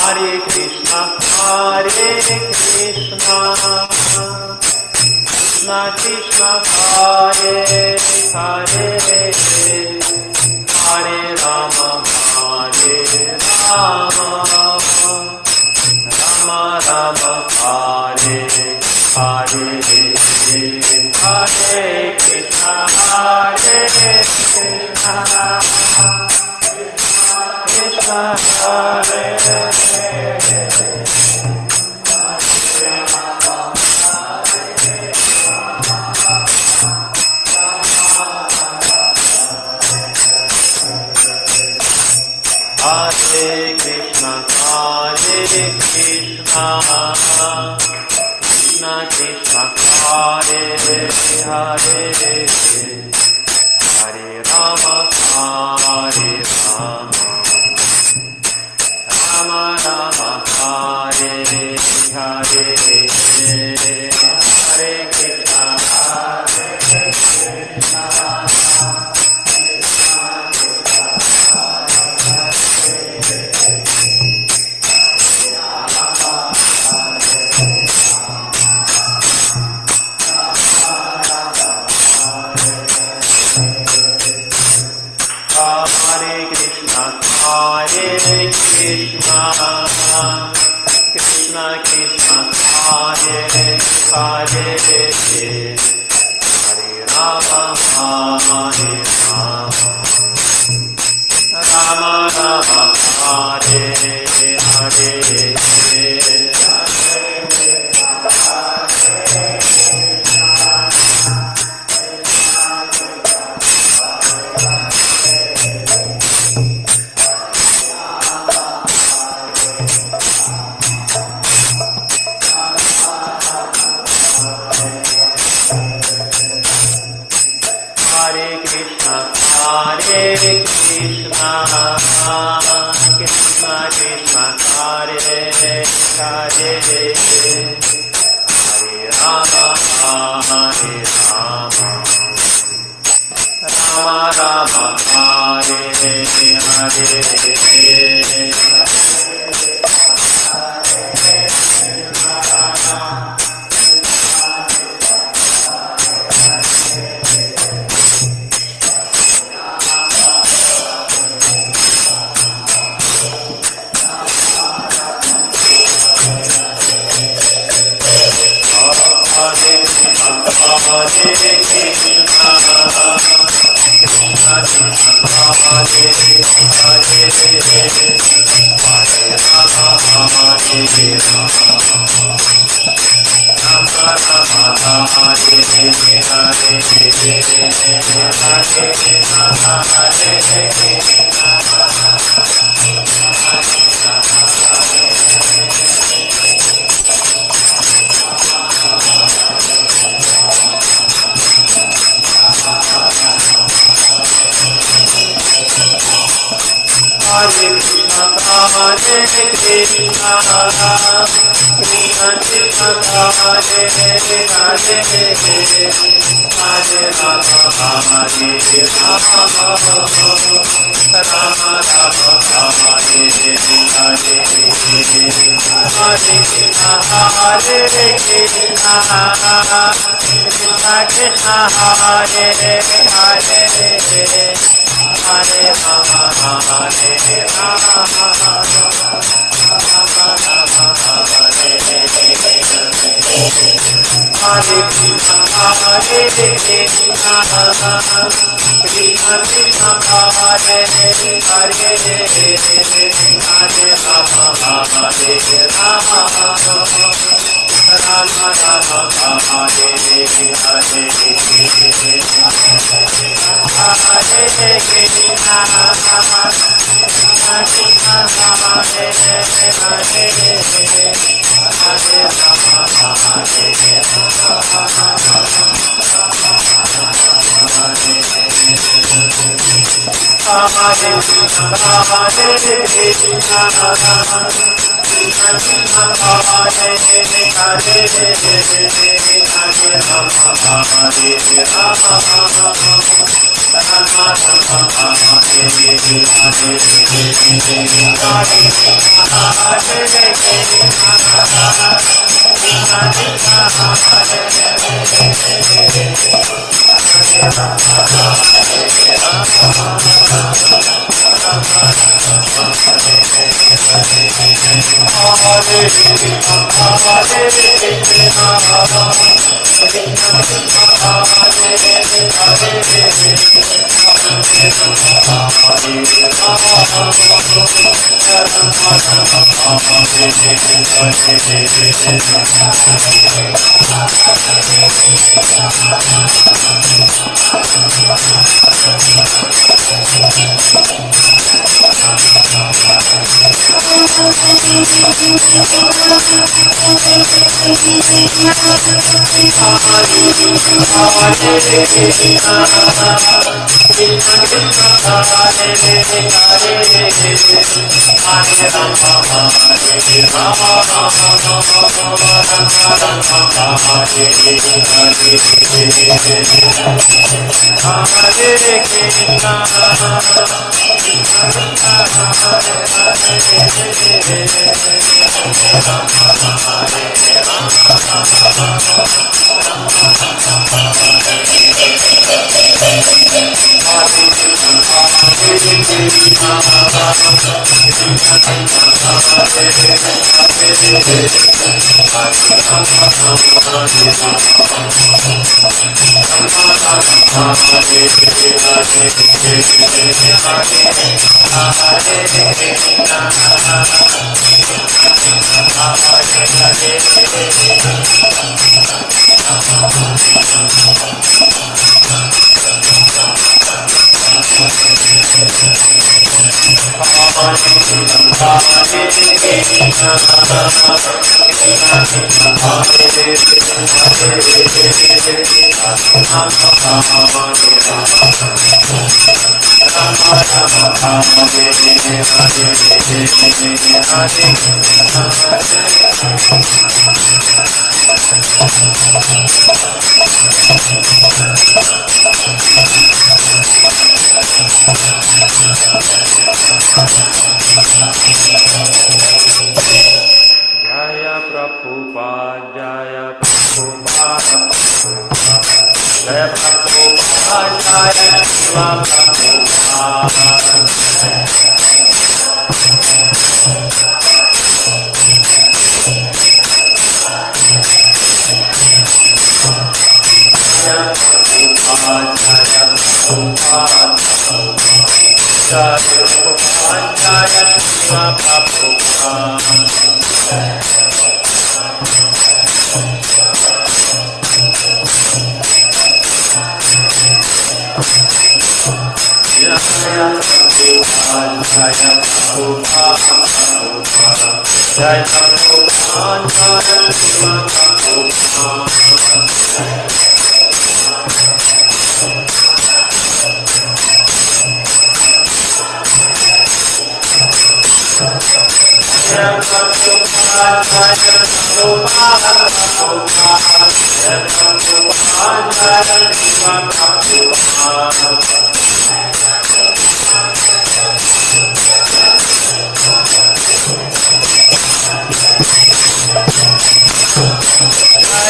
Hare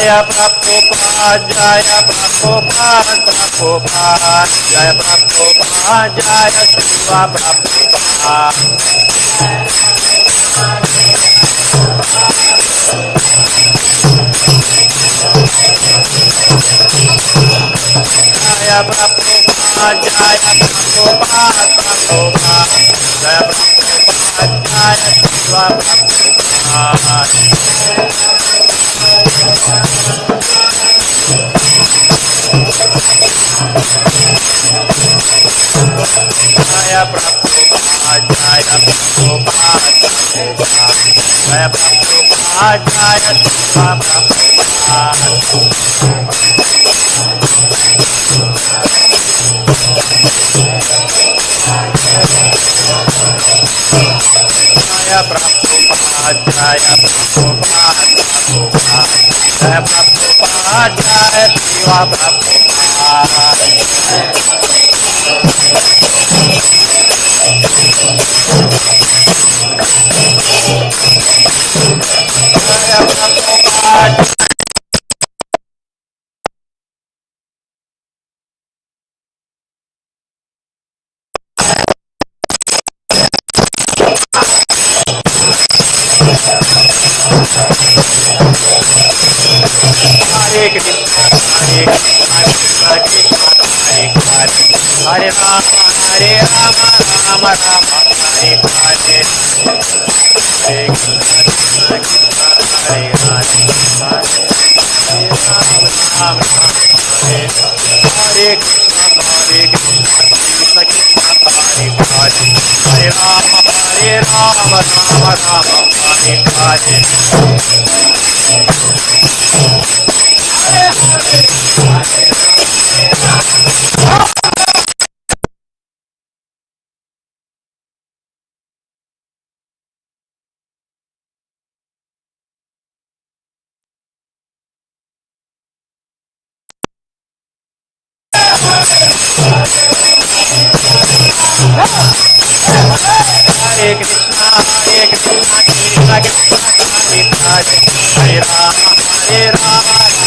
Jaya Prabhupada, Jaya Prabhupada, Prabhupada, Jaya Prabhupada, Jaya Shiva Prabhupada. Jaya Prabhupada, Jaya Prabhupada, Prabhupada, Jaya Prabhupada, Jaya Shiva Prabhupada. Jaya Prabhupada, Jaya Prabhupada, Prabhupada, Jaya Prabhupada, Jaya Shiva Prabhupada. Jaya Prabhupada, Jaya Prabhupada, Prabhupada, Jaya Prabhupada, Jaya Shiva Prabhupada. Prabhupada Hare Krishna, Hare Krishna, Krishna Krishna, Hare Hare, Hare Rama, Rama Rama, Hare Hare, Hare Krishna, Krishna Krishna, Hare Hare, Rama Hare Hare Krishna, Krishna Krishna, Hare Hare, Hare Rama, Rama Rama, Hare Hare. Hare Krishna, Krishna Krishna, Hare Hare, Hare Rama,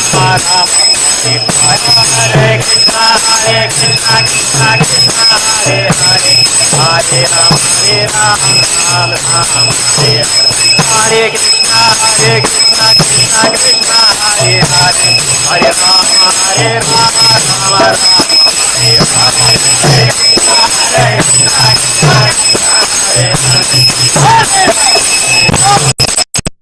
Rama Rama, Hare Hare, Hare Krishna, Krishna Krishna, Hare Hare, Hare Rama, Rama Rama,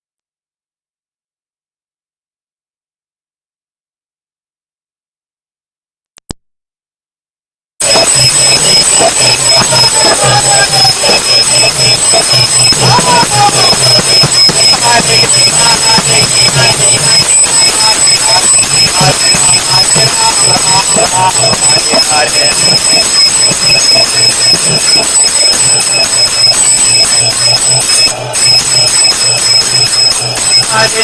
Hare Hare Krishna, Krishna Krishna, Hare Hare, Hare Rama, Rama Rama, Hare Hare. Hare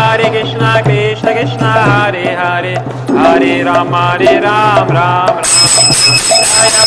Krishna, Hare Krishna, Krishna Krishna, Hare Hare, Hare Rama, Ram Ram, Jaya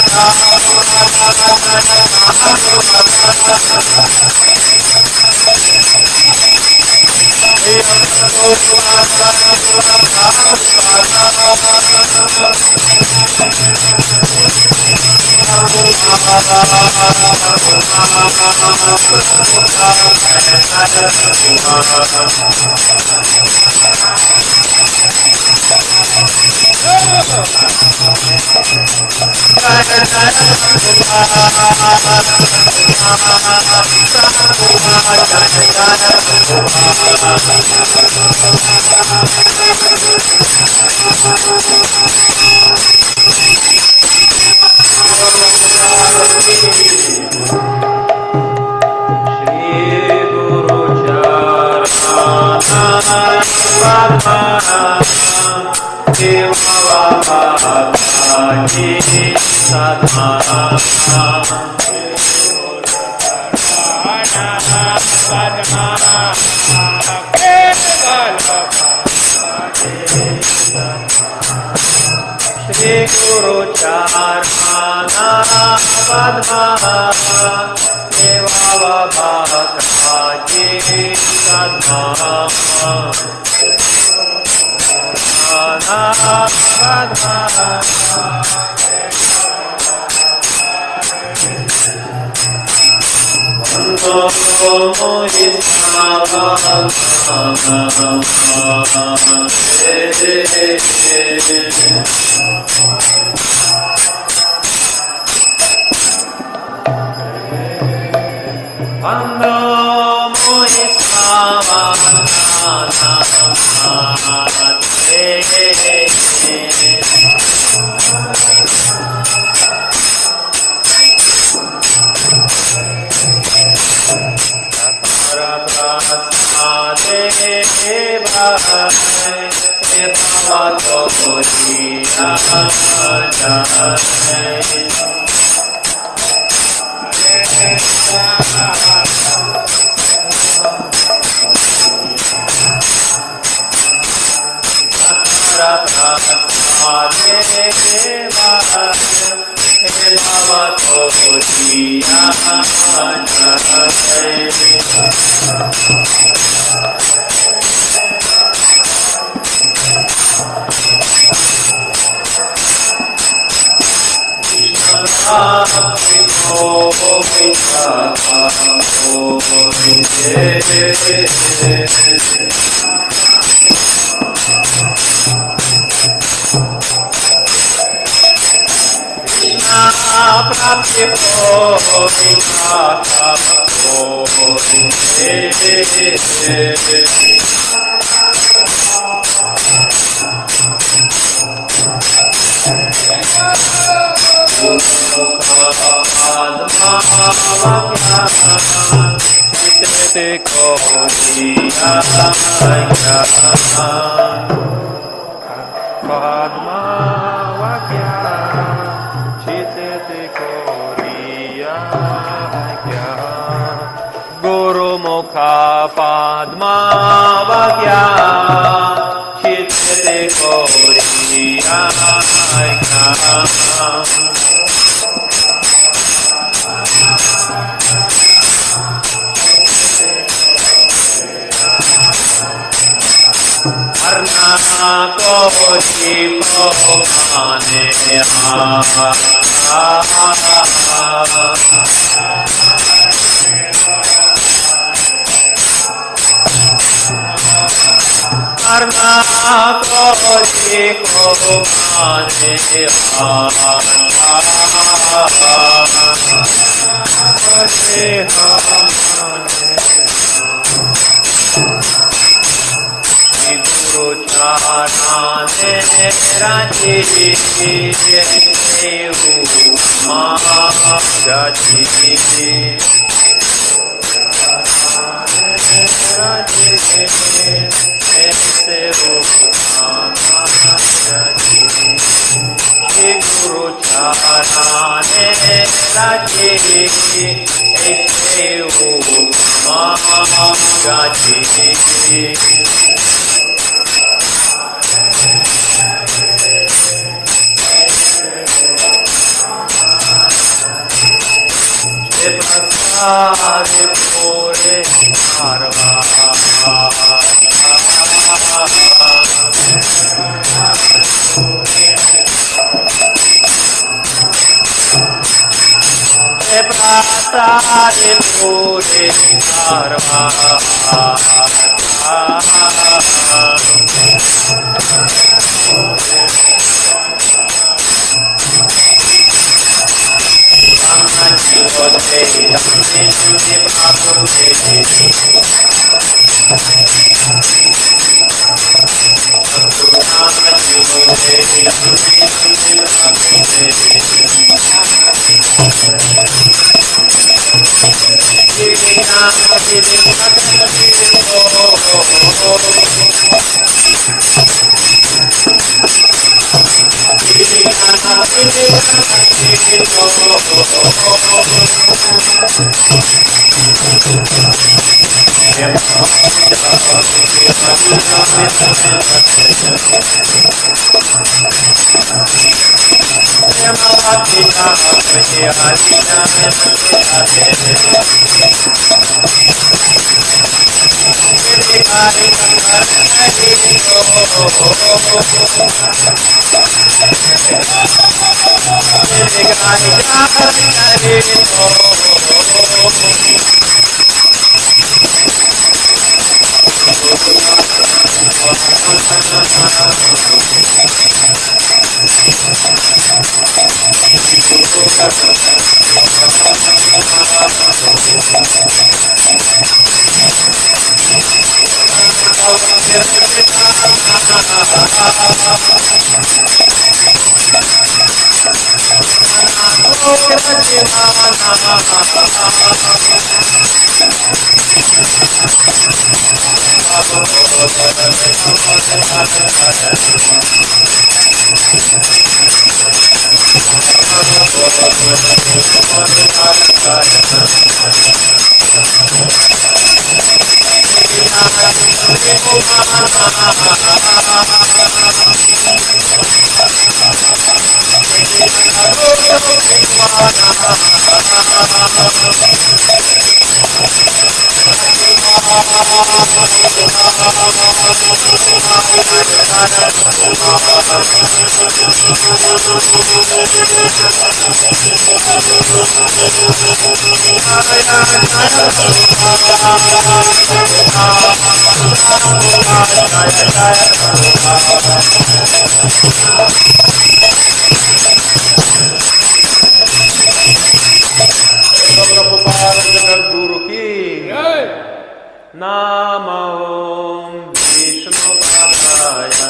Namo Vishnu Padaya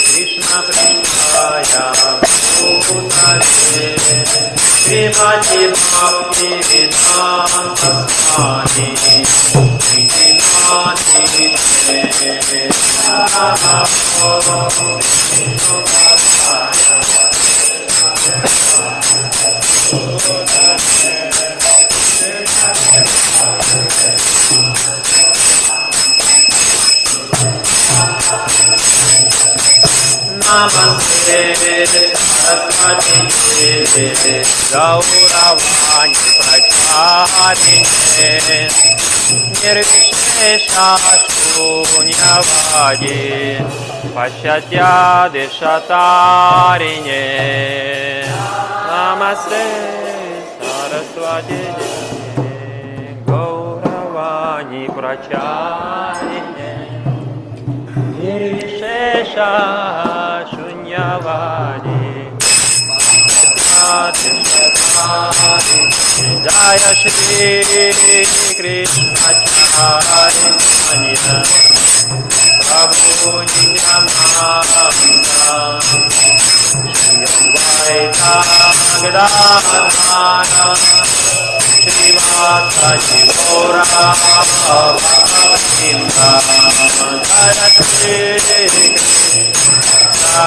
Krishna Prishaya Bhutale Srimati Bhakti Vedanta Swami Nidimati Namo Vishnu Padaya Namaste Saraswati Deve Gauravani Pracharine Nirvishesha Shunyavadi Pashyatya Deshatarine Namaste Saraswati Deve Gauravani Pracharine Nirvishesha Shunyavadi Jaya Shri Krishna Chaitanya Prabhu Nityananda Shri Advaita Gadadhara Srivasa Gaura Bhakta Jaya Shri Krishna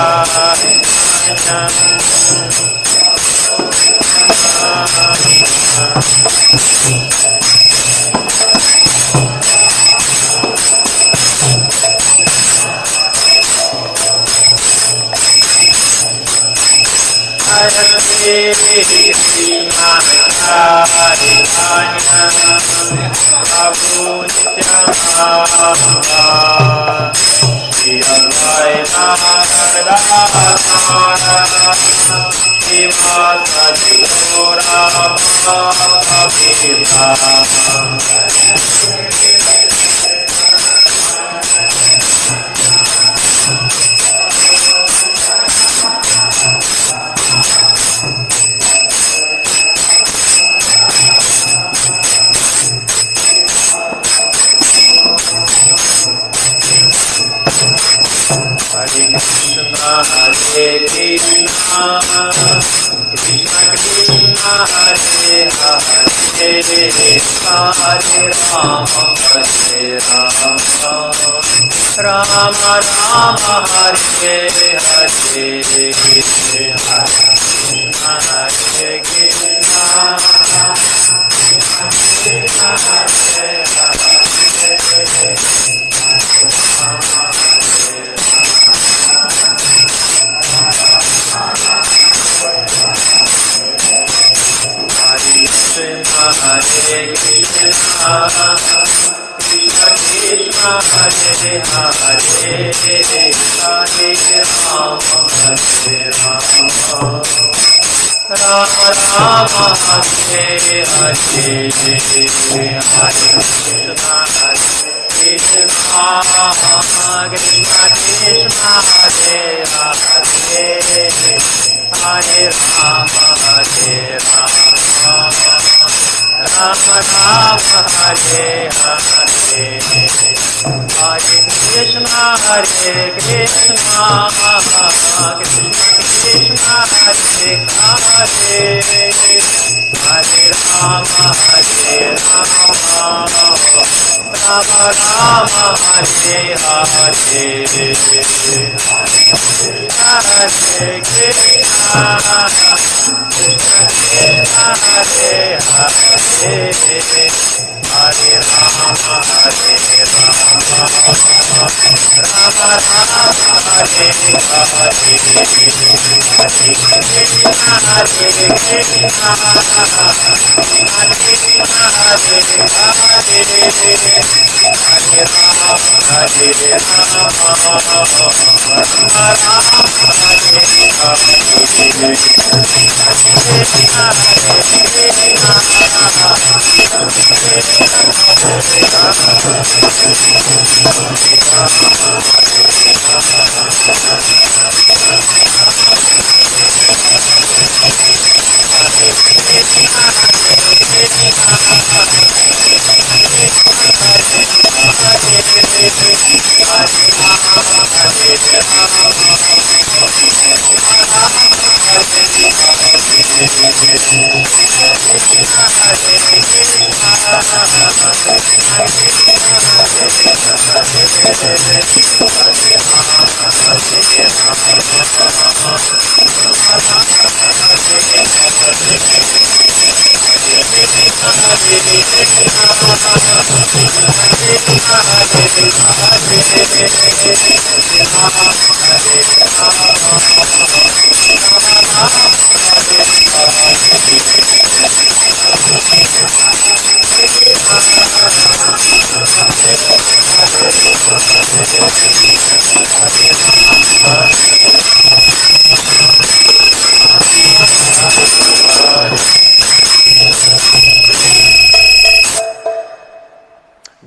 Rama Rama Hare Hare Hare Krishna Hare Rama Rama Hare Hare Hare Krishna Krishna Krishna Krishna Hare Hare Hare Rama Rama Rama Hare Hare Hare Krishna Krishna Krishna Krishna Hare Hare Hare Rama Rama Rama, Hare Hare, Hare Krishna, Krishna Hare Hare, Hare Rama, Hare Rama, Rama Rama, Hare Hare, Hare Krishna, Hare Krishna, Hare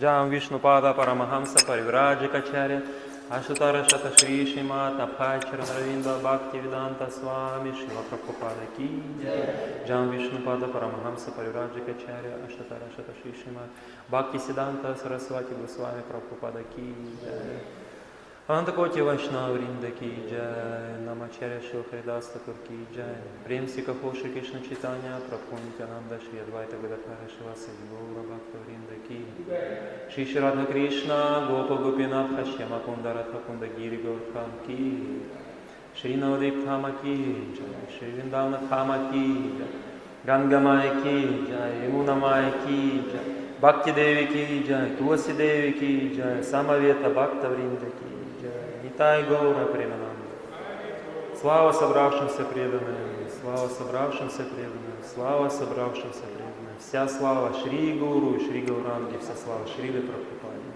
Jam Vishnupada Paramahamsa Parivrajikacharya Ashutara Shata Shri Srimad Abhayacharya Ravinda Bhakti Vedanta Swami Srila Prabhupada Ki Jam Vishnupada Paramahamsa Parivrajikacharya Ashutara Shata Shri Srimad Bhakti Siddhanta Saraswati Goswami Prabhupada Ki Antakoti Vaishnava Vrinda Ki Jai Namacharya Shri Haridas Thakur Ki Jai Prem Si Kaho Shri Krishna Chaitanya Prabhu Nityananda Shri Advaita Gadadhara Shivasadi Gaura Bhakta Vrinda Ki Shri Shri Radha Krishna Gopa Gopinath Hashyama Kunda Radha Kunda Giri Gaurkham Ki Shri Navadip Thama Ki Jai Shri Vrindavana Thama Ki Jai Ganga Maya Ki Jai Yamuna Maya Ki Jai Bhakti Devi Ki Jai Tulasi Devi Ki Jai Samaveta Bhakta Vrinda Ki Нитай Гаура Премананда. Слава собравшимся преданным, слава собравшимся преданным, слава собравшимся преданным. Вся слава Шри Гуру и Шри Гауранги, вся слава Шриле Прабхупаде.